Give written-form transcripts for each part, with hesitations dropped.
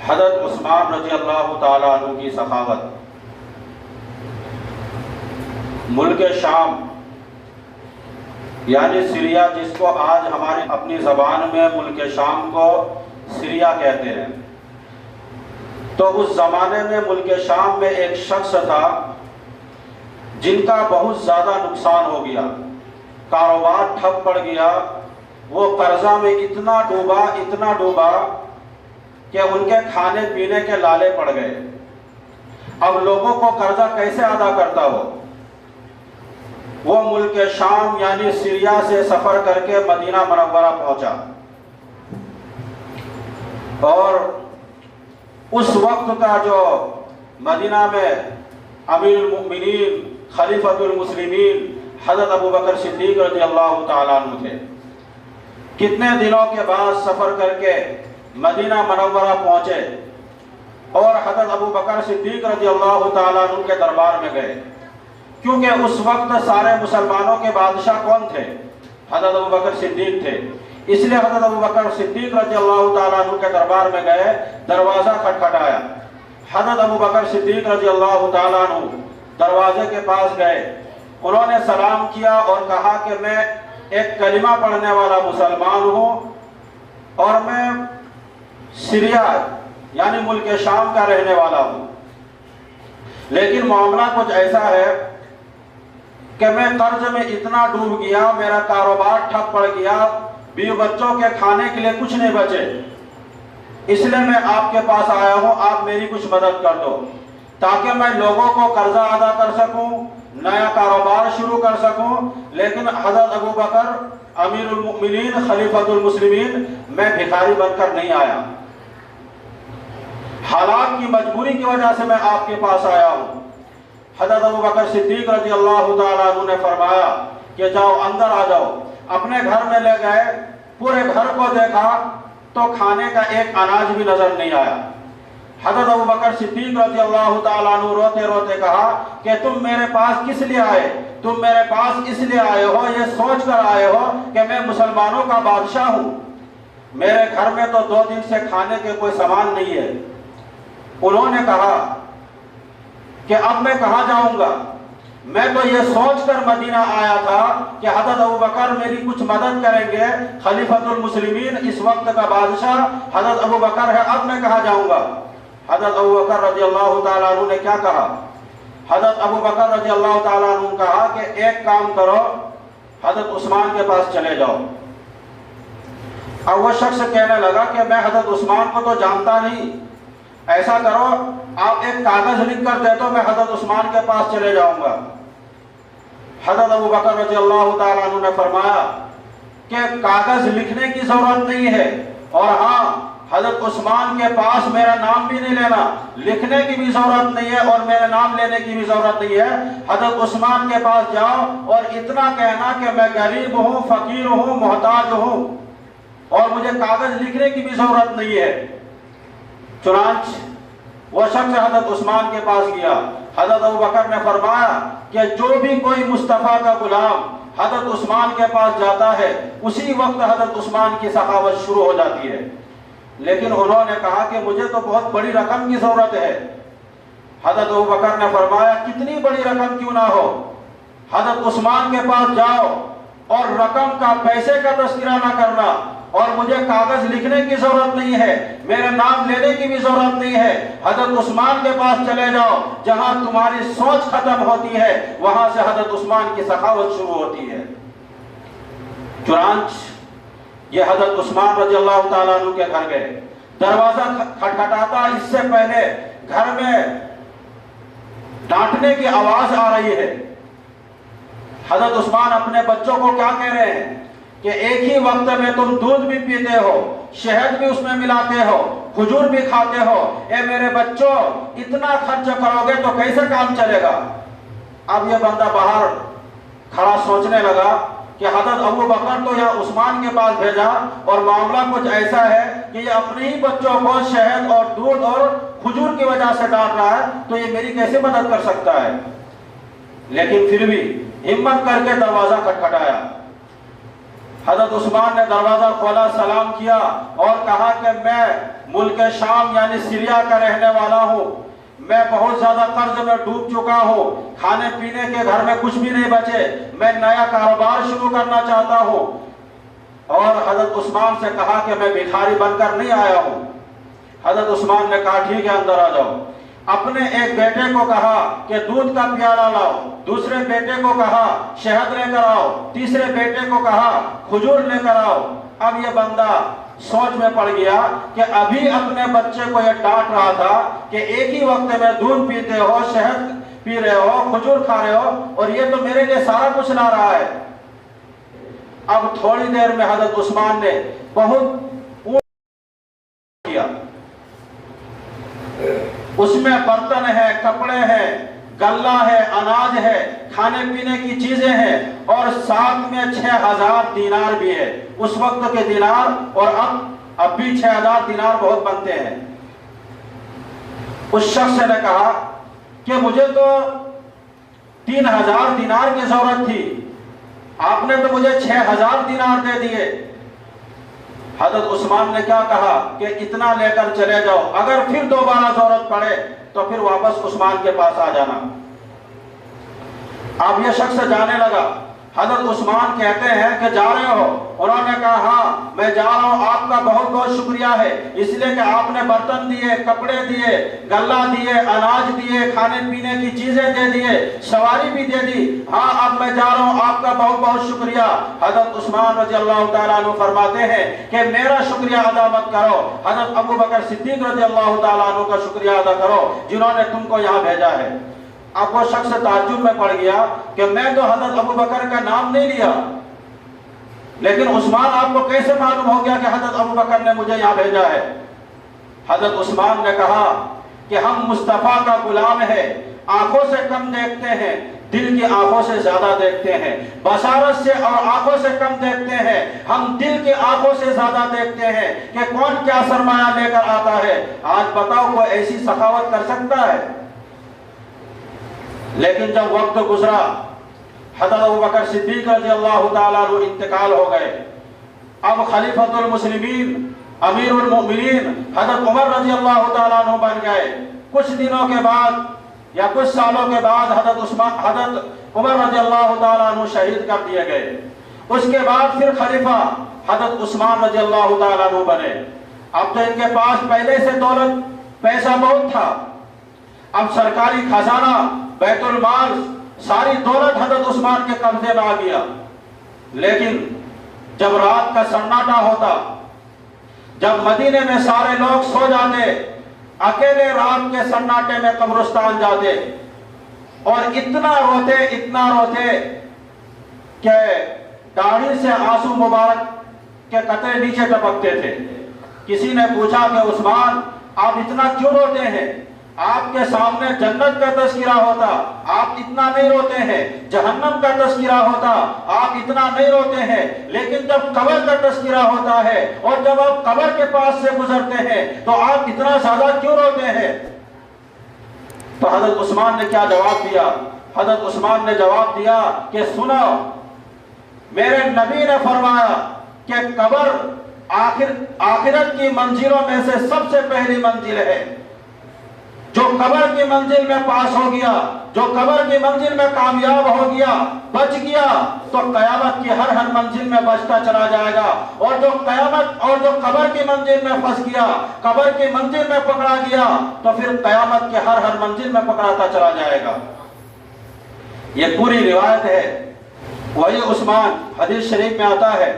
حضرت عثمان رضی اللہ تعالیٰ عنہ کی سخاوت۔ ملک شام یعنی سیریا، جس کو آج ہماری اپنی زبان میں ملک شام کو سیریا کہتے ہیں، تو اس زمانے میں ملک شام میں ایک شخص تھا جن کا بہت زیادہ نقصان ہو گیا، کاروبار ٹھپ پڑ گیا، وہ قرضہ میں اتنا ڈوبا کہ ان کے کھانے پینے کے لالے پڑ گئے۔ اب لوگوں کو قرضہ کیسے ادا کرتا ہو؟ وہ ملک شام یعنی سیریا سے سفر کر کے مدینہ منورہ پہنچا، اور اس وقت کا جو مدینہ میں امیر المؤمنین خلیفۃ المسلمین حضرت ابوبکر صدیق رضی اللہ تعالیٰ عنہ تھے۔ کتنے دنوں کے بعد سفر کر کے مدینہ منورہ پہنچے اور حضرت ابوبکر صدیق رضی اللہ تعالیٰ عنہ کے دربار میں گئے، کیونکہ اس وقت سارے مسلمانوں کے بادشاہ کون تھے؟ حضرت ابوبکر صدیق تھے۔ اس لیے حضرت ابوبکر صدیق رضی اللہ تعالیٰ عنہ کے دربار میں گئے، دروازہ کھٹکھٹایا۔ حضرت ابوبکر صدیق رضی اللہ تعالیٰ عنہ دروازے کے پاس گئے، انہوں نے سلام کیا اور کہا کہ میں ایک کلمہ پڑھنے والا مسلمان ہوں اور میں سیریا یعنی ملک شام کا رہنے والا ہوں، لیکن معاملہ کچھ ایسا ہے کہ میں قرض میں اتنا ڈوب گیا، میرا کاروبار ٹھپ پڑ گیا، بیوی بچوں کے کھانے کے لیے کچھ نہیں بچے، اس لیے میں آپ کے پاس آیا ہوں، آپ میری کچھ مدد کر دو تاکہ میں لوگوں کو قرضہ ادا کر سکوں، نیا کاروبار شروع کر سکوں۔ لیکن حضرت ابوبکر امیر المؤمنین خلیفۃ المسلمین، میں بھکاری بن کر نہیں آیا، حالات کی مجبوری کی وجہ سے میں آپ کے پاس آیا ہوں۔ حضرت ابوبکر صدیق رضی اللہ تعالیٰ عنہ نے فرمایا کہ جاؤ اندر آ جاؤ۔ اپنے گھر میں لے گئے، پورے گھر کو دیکھا تو کھانے کا ایک اناج بھی نظر نہیں آیا۔ حضرت ابوبکر صدیق رضی اللہ تعالیٰ عنہ روتے روتے کہا کہ تم میرے پاس کس لیے آئے؟ تم میرے پاس اس لیے آئے ہو، یہ سوچ کر آئے ہو کہ میں مسلمانوں کا بادشاہ ہوں، میرے گھر میں تو 2 دن سے کھانے کے کوئی سامان نہیں ہے۔ انہوں نے کہا کہ اب میں کہاں جاؤں گا؟ میں تو یہ سوچ کر مدینہ آیا تھا کہ حضرت ابوبکر میری کچھ مدد کریں گے، خلیفۃ المسلمین اس وقت کا بادشاہ حضرت ابوبکر ہے، اب میں کہاں جاؤں گا؟ حضرت ابوبکر رضی اللہ تعالیٰ عنہ نے کیا کہا؟ حضرت ابوبکر رضی اللہ تعالیٰ عنہ نے کہا کہ ایک کام کرو، حضرت عثمان کے پاس چلے جاؤ۔ اب وہ شخص کہنے لگا کہ میں حضرت عثمان کو تو جانتا نہیں، ایسا کرو آپ ایک کاغذ لکھ کر دے تو میں حضرت عثمان کے پاس چلے جاؤں گا۔ حضرت ابوبکر رضی اللہ تعالیٰ عنہ نے فرمایا کہ کاغذ لکھنے کی ضرورت نہیں ہے، اور ہاں حضرت عثمان کے پاس میرا نام بھی نہیں لینا، لکھنے کی بھی ضرورت نہیں ہے اور میرے نام لینے کی بھی ضرورت نہیں ہے۔ حضرت عثمان کے پاس جاؤ اور اتنا کہنا کہ میں غریب ہوں، فقیر ہوں، محتاج ہوں، اور مجھے کاغذ لکھنے کی بھی ضرورت نہیں ہے۔ چنانچہ وہ شخص حضرت عثمان کے پاس گیا۔ حضرت ابوبکر نے فرمایا کہ جو بھی کوئی مصطفیٰ کا غلام حضرت عثمان کے پاس جاتا ہے، اسی وقت حضرت عثمان کی سخاوت شروع ہو جاتی ہے۔ لیکن انہوں نے کہا کہ مجھے تو بہت بڑی رقم کی ضرورت ہے۔ حضرت ابوبکر نے فرمایا کتنی بڑی رقم کیوں نہ ہو، حضرت عثمان کے پاس جاؤ اور رقم کا، پیسے کا تذکرہ نہ کرنا، اور مجھے کاغذ لکھنے کی ضرورت نہیں ہے، میرے نام لینے کی بھی ضرورت نہیں ہے، حضرت عثمان کے پاس چلے جاؤ، جہاں تمہاری سوچ ختم ہوتی ہے وہاں سے حضرت عثمان کی سخاوت شروع ہوتی ہے۔ چنانچہ یہ حضرت عثمان رضی اللہ تعالیٰ عنہ کے گھر گئے، دروازہ کھٹکھٹاتا، اس سے پہلے گھر میں ڈانٹنے کی آواز آ رہی ہے۔ حضرت عثمان اپنے بچوں کو کیا کہہ رہے ہیں کہ ایک ہی وقت میں تم دودھ بھی پیتے ہو، شہد بھی اس میں ملاتے ہو، کھجور بھی کھاتے ہو، اے میرے بچوں اتنا خرچ کرو گے تو کیسے کام چلے گا؟ اب یہ بندہ باہر کھڑا سوچنے لگا کہ حضرت ابوبکر تو یہاں عثمان کے پاس بھیجا اور معاملہ کچھ ایسا ہے کہ یہ اپنے ہی بچوں کو شہد اور دودھ اور کھجور کی وجہ سے ڈانٹ رہا ہے، تو یہ میری کیسے مدد کر سکتا ہے؟ لیکن پھر بھی ہمت کر کے دروازہ کھٹکھٹایا۔ حضرت عثمان نے دروازہ کھولا، سلام کیا اور کہا کہ میں ملک شام یعنی سیریا کا رہنے والا ہوں، میں بہت زیادہ قرض میں ڈوب چکا ہوں، کھانے پینے کے گھر میں کچھ بھی نہیں بچے، میں نیا کاروبار شروع کرنا چاہتا ہوں۔ اور حضرت عثمان سے کہا کہ میں بھکاری بن کر نہیں آیا ہوں۔ حضرت عثمان نے کہا ٹھیک ہے اندر آ جاؤ۔ اپنے ایک بیٹے کو کہا کہ دودھ کا پیالہ لاؤ، دوسرے بیٹے کو کہا شہد لے کر آؤ، تیسرے بیٹے کو کہا کھجور لے کر آؤ۔ اب یہ بندہ سوچ میں پڑ گیا کہ ابھی اپنے بچے کو یہ ڈانٹ رہا تھا کہ ایک ہی وقت میں دودھ پیتے ہو، شہد پی رہے ہو، کھجور کھا رہے ہو، اور یہ تو میرے لیے سارا کچھ لا رہا ہے۔ اب تھوڑی دیر میں حضرت عثمان نے بہت کیا، اس میں برتن ہے، کپڑے ہیں، غلہ ہے، اناج ہے، کھانے پینے کی چیزیں ہیں، اور ساتھ میں 6000 دینار بھی ہے۔ اس وقت کے دینار اور اب بھی 6000 دینار بہت بنتے ہیں۔ اس شخص نے کہا کہ مجھے تو 3000 دینار کی ضرورت تھی، آپ نے تو مجھے 6000 دینار دے دیے۔ حضرت عثمان نے کیا کہا کہ اتنا لے کر چلے جاؤ، اگر پھر دوبارہ ضرورت پڑے تو پھر واپس عثمان کے پاس آ جانا۔ اب یہ شخص جانے لگا۔ حضرت عثمان کہتے ہیں کہ جا رہے ہو؟ انہوں نے کہا ہاں میں جا رہا ہوں، آپ کا بہت بہت شکریہ ہے، اس لیے کہ آپ نے برتن دیے، کپڑے دیے، غلہ دیے، اناج دیے، کھانے پینے کی چیزیں دے دیے، سواری بھی دے دی۔ ہاں اب میں جا رہا ہوں، آپ کا بہت بہت شکریہ۔ حضرت عثمان رضی اللہ تعالیٰ عنہ فرماتے ہیں کہ میرا شکریہ ادا مت کرو، حضرت ابو بکر صدیق رضی اللہ تعالیٰ عنہ کا شکریہ ادا کرو جنہوں نے تم کو یہاں بھیجا ہے۔ اب وہ شخص تعجب میں پڑ گیا کہ میں تو حضرت ابو بکر کا نام نہیں لیا، لیکن عثمان آپ کو کیسے معلوم ہو گیا کہ حضرت ابو بکر نے مجھے یہاں بھیجا ہے؟ حضرت عثمان نے کہا کہ ہم مصطفیٰ کا غلام ہے، آنکھوں سے کم دیکھتے ہیں، دل کی آنکھوں سے زیادہ دیکھتے ہیں، بصارت سے اور آنکھوں سے کم دیکھتے ہیں، ہم دل کی آنکھوں سے زیادہ دیکھتے ہیں کہ کون کیا سرمایہ لے کر آتا ہے۔ آج بتاؤ کوئی ایسی سخاوت کر سکتا ہے؟ لیکن جب وقت گزرا، حضرت ابو بکر صدیق رضی اللہ تعالیٰ عنہ انتقال ہو گئے۔ اب خلیفۃ المسلمین امیر المؤمنین حضرت عمر رضی اللہ تعالیٰ عنہ بن گئے۔ کچھ دنوں کے بعد یا کچھ سالوں کے بعد حضرت عمر رضی اللہ تعالیٰ عنہ شہید کر دیے گئے۔ اس کے بعد پھر خلیفہ حضرت عثمان رضی اللہ تعالیٰ عنہ بنے۔ اب تو ان کے پاس پہلے سے دولت پیسہ بہت تھا، اب سرکاری خزانہ بیت المال ساری دولت حضرت عثمان کے قبضے میں آ گیا۔ لیکن جب رات کا سناٹا ہوتا، جب مدینے میں سارے لوگ سو جاتے، اکیلے رات کے سناٹے میں قبرستان جاتے اور اتنا روتے کہ داڑھی سے آنسو مبارک کے قطرے نیچے ٹپکتے تھے۔ کسی نے پوچھا کہ عثمان آپ اتنا کیوں روتے ہیں؟ آپ کے سامنے جنت کا تذکرہ ہوتا، آپ اتنا نہیں روتے ہیں، جہنم کا تذکرہ ہوتا، آپ اتنا نہیں روتے ہیں، لیکن جب قبر کا تذکرہ ہوتا ہے اور جب آپ قبر کے پاس سے گزرتے ہیں تو آپ اتنا زیادہ کیوں روتے ہیں؟ تو حضرت عثمان نے کیا جواب دیا؟ حضرت عثمان نے جواب دیا کہ سنو، میرے نبی نے فرمایا کہ قبر آخرت کی منزلوں میں سے سب سے پہلی منزل ہے۔ جو قبر کی منزل میں پاس ہو گیا، جو قبر کی منزل میں کامیاب ہو گیا، بچ گیا، تو قیامت کی ہر منزل میں بچتا چلا جائے گا، اور جو قبر کی منزل میں پھنس گیا، قبر کی منزل میں پکڑا گیا، تو پھر قیامت کی ہر منزل میں پکڑاتا چلا جائے گا۔ یہ پوری روایت ہے۔ وہی عثمان، حدیث شریف میں آتا ہے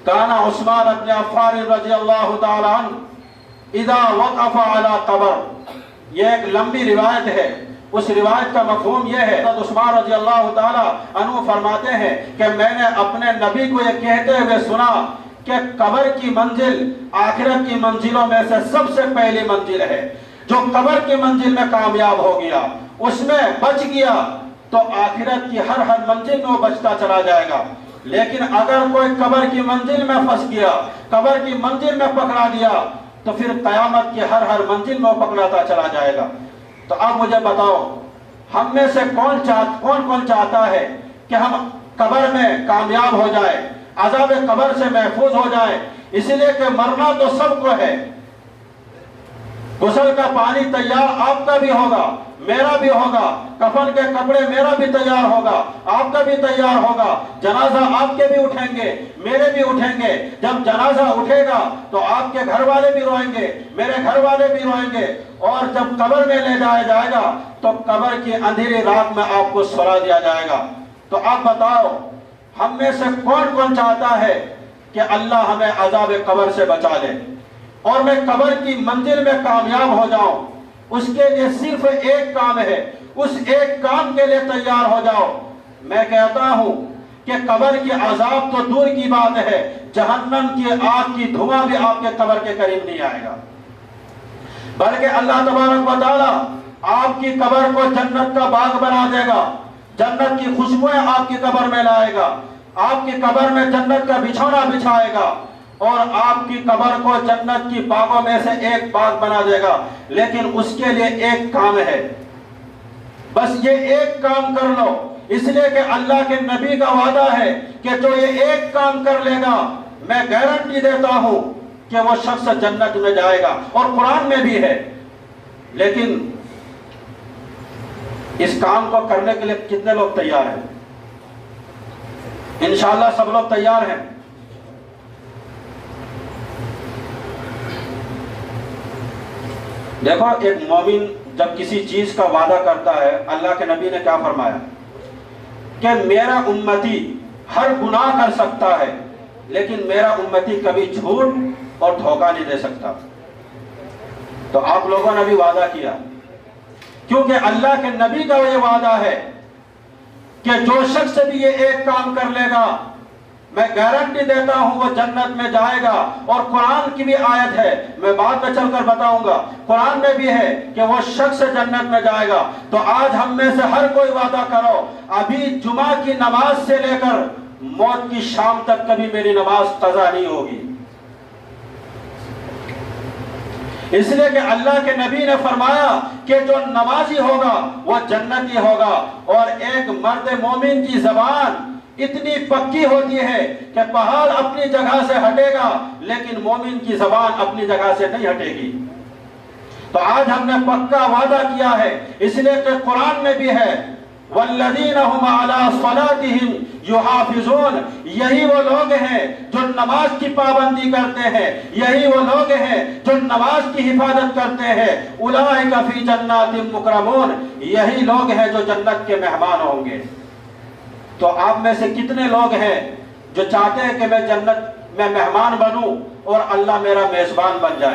کانا عثمان ابن عفان رضی اللہ تعالی عنہ اذا وقف علی قبر، یہ ایک لمبی روایت ہے۔ اس روایت کا مفہوم یہ ہے، حضرت عثمان رضی اللہ تعالی عنہ فرماتے ہیں کہ میں نے اپنے نبی کو یہ کہتے ہوئے سنا کہ قبر کی منزل آخرت کی منزلوں میں سے سب سے پہلی منزل ہے۔ جو قبر کی منزل میں کامیاب ہو گیا، اس میں بچ گیا، تو آخرت کی ہر منزل میں وہ بچتا چلا جائے گا۔ لیکن اگر کوئی قبر کی منزل میں پھنس گیا، قبر کی منزل میں پکڑا گیا، تو پھر قیامت کی ہر منزل میں وہ پکڑاتا چلا جائے گا۔ تو اب مجھے بتاؤ، ہم میں سے کون کون چاہتا ہے کہ ہم قبر میں کامیاب ہو جائے، عذاب قبر سے محفوظ ہو جائیں، اس لیے کہ مرنا تو سب کو ہے۔ غسل کا پانی تیار آپ کا بھی ہوگا، میرا بھی ہوگا، کفن کے کپڑے میرا بھی تیار ہوگا، آپ کا بھی تیار ہوگا، جنازہ آپ کے بھی اٹھیں گے، میرے بھی اٹھیں گے۔ جب جنازہ اٹھے گا تو آپ کے گھر والے بھی روئیں گے، میرے گھر والے بھی روئیں گے، اور جب قبر میں لے جایا جائے گا تو قبر کی اندھیری رات میں آپ کو سلا دیا جائے گا۔ تو آپ بتاؤ، ہم میں سے کون کون چاہتا ہے کہ اللہ ہمیں عذاب قبر سے بچا لے اور میں قبر کی منزل میں کامیاب ہو جاؤں؟ اس کے لیے صرف ایک کام ہے، اس ایک کام کے لیے تیار ہو جاؤ۔ میں کہتا ہوں کہ قبر کی عذاب تو دور کی بات ہے، جہنم کی آگ کی دھواں بھی آپ کے قبر کے قریب نہیں آئے گا، بلکہ اللہ تبارک و تعالی آپ کی قبر کو جنت کا باغ بنا دے گا، جنت کی خوشبوئیں آپ کی قبر میں لائے گا، آپ کی قبر میں جنت کا بچھونا بچھائے گا، اور آپ کی قبر کو جنت کی باغوں میں سے ایک باغ بنا دے گا۔ لیکن اس کے لیے ایک کام ہے، بس یہ ایک کام کر لو، اس لیے کہ اللہ کے نبی کا وعدہ ہے کہ جو یہ ایک کام کر لے گا، میں گارنٹی دیتا ہوں کہ وہ شخص جنت میں جائے گا، اور قرآن میں بھی ہے۔ لیکن اس کام کو کرنے کے لیے کتنے لوگ تیار ہیں؟ انشاءاللہ سب لوگ تیار ہیں۔ دیکھو، ایک مومن جب کسی چیز کا وعدہ کرتا ہے، اللہ کے نبی نے کیا فرمایا کہ میرا امتی ہر گناہ کر سکتا ہے لیکن میرا امتی کبھی جھوٹ اور دھوکہ نہیں دے سکتا۔ تو آپ لوگوں نے بھی وعدہ کیا، کیونکہ اللہ کے نبی کا یہ وعدہ ہے کہ جو شخص بھی یہ ایک کام کر لے گا، میں گارنٹی دیتا ہوں وہ جنت میں جائے گا۔ اور قرآن کی بھی آیت ہے، میں بعد میں چل کر بتاؤں گا، قرآن میں بھی ہے کہ وہ شخص جنت میں جائے گا۔ تو آج ہم میں سے ہر کوئی وعدہ کرو، ابھی جمعہ کی نماز سے لے کر موت کی شام تک کبھی میری نماز قضا نہیں ہوگی، اس لیے کہ اللہ کے نبی نے فرمایا کہ جو نمازی ہوگا وہ جنتی ہوگا۔ اور ایک مرد مومن کی زبان اتنی پکی ہوتی ہے کہ پہاڑ اپنی جگہ سے ہٹے گا لیکن مومن کی زبان اپنی جگہ سے نہیں ہٹے گی۔ تو آج ہم نے پکا وعدہ کیا ہے، اس لیے کہ قرآن میں بھی ہے وَالَّذِينَ هُمْ عَلَىٰ صَلَاتِهِمْ يُحَافِظُونَ، یہی وہ لوگ ہیں جو نماز کی پابندی کرتے ہیں، یہی وہ لوگ ہیں جو نماز کی حفاظت کرتے ہیں۔ أُولَٰئِكَ فِي جَنَّاتٍ مُّكْرَمُونَ، یہی لوگ ہیں جو جنت کے مہمان ہوں گے۔ تو آپ میں سے کتنے لوگ ہیں جو چاہتے ہیں کہ میں جنت میں مہمان بنوں اور اللہ میرا میزبان بن جائے؟